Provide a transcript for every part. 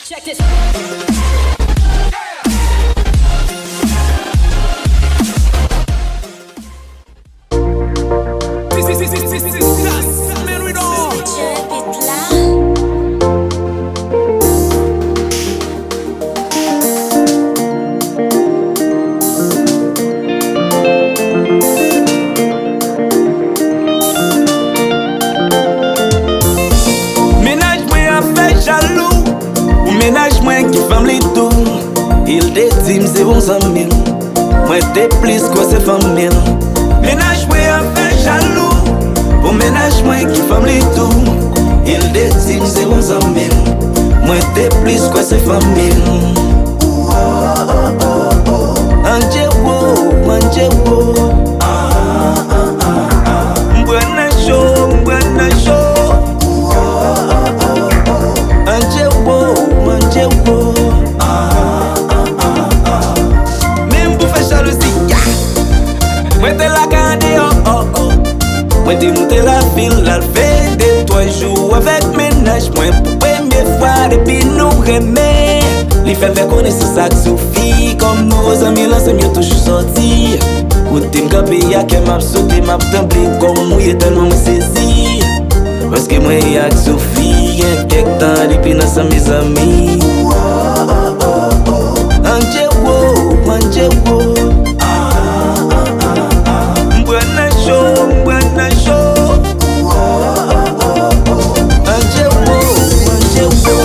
Check this. Ménage moi qui femme les tout. Il détime c'est bons amis. Moi t'es plus quoi c'est famille. Ménage moi a fait jaloux. Pour ménage moi qui femme les tout. Il détime c'est bons amis. Moi t'es plus quoi c'est famille. Anjewo, Anjewo. Mbwana show, Mbwana show. Anjewo, Anjewo. Même pour faire jalousie, moi t'es la candé, oh oh oh. Moi t'es monté la ville, la fait des 3 jours avec ménage. Moi pour première fois depuis nous remet. Les fait faire connaissance avec Sophie. Comme nos amis là c'est mieux toujours sorti. Côté m'capé y'a qu'elle m'a sauté, m'a temblé comme moi y'a tellement me saisi. Parce que moi y'a que Sophie, y'a quelque temps depuis nous sommes mes amis. Anjewo, Anjewo. Mbwana show, Mbwana show. Anjewo, Anjewo.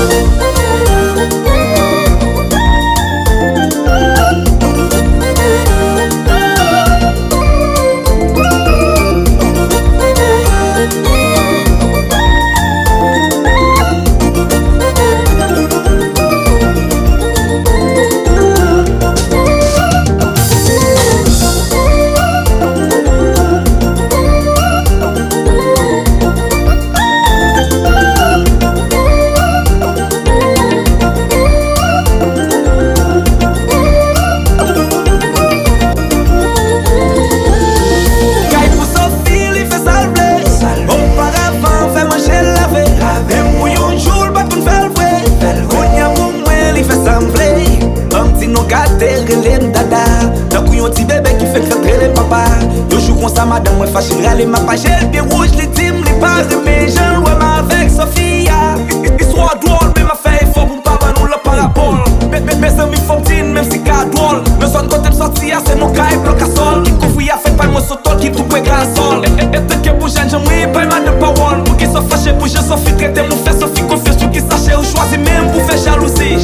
Madame, moi fâché, râler ma page, elle bien rouge, les teams, les pas mais j'en loin avec Sophia. Histoire drôle, mais ma fait fort pour pas nous la parabole. Mes amis Fontine, même si qu'à drôle. Mais son côté me sortir, c'est mon cas et bloc à sol. Qui confie à fait pas moi sauto, qui tout peut grâce sol. Et peut-être que bouge, j'en mouille, pas mal de parole. Pour qu'ils soient fâchés, bouge, Sophie, traiter mon fait, Sophie, confiance, tout qui sache, ou choisit même pour faire jalousie.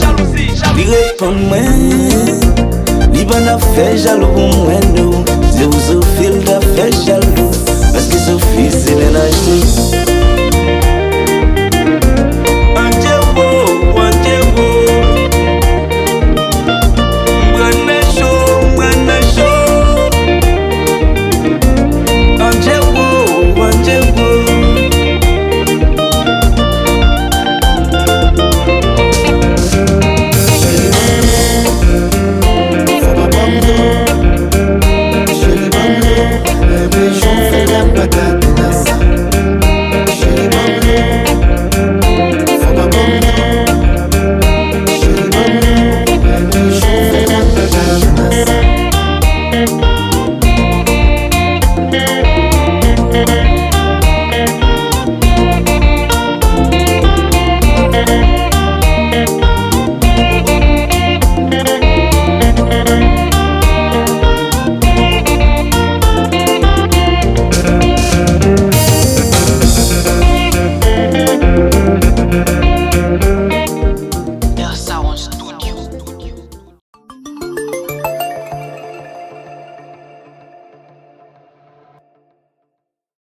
Il répond, moi, Liban a fait jaloux pour moi, nous. C'est où Sophie l'a fait jaloux. Parce que Sophie c'est ménage.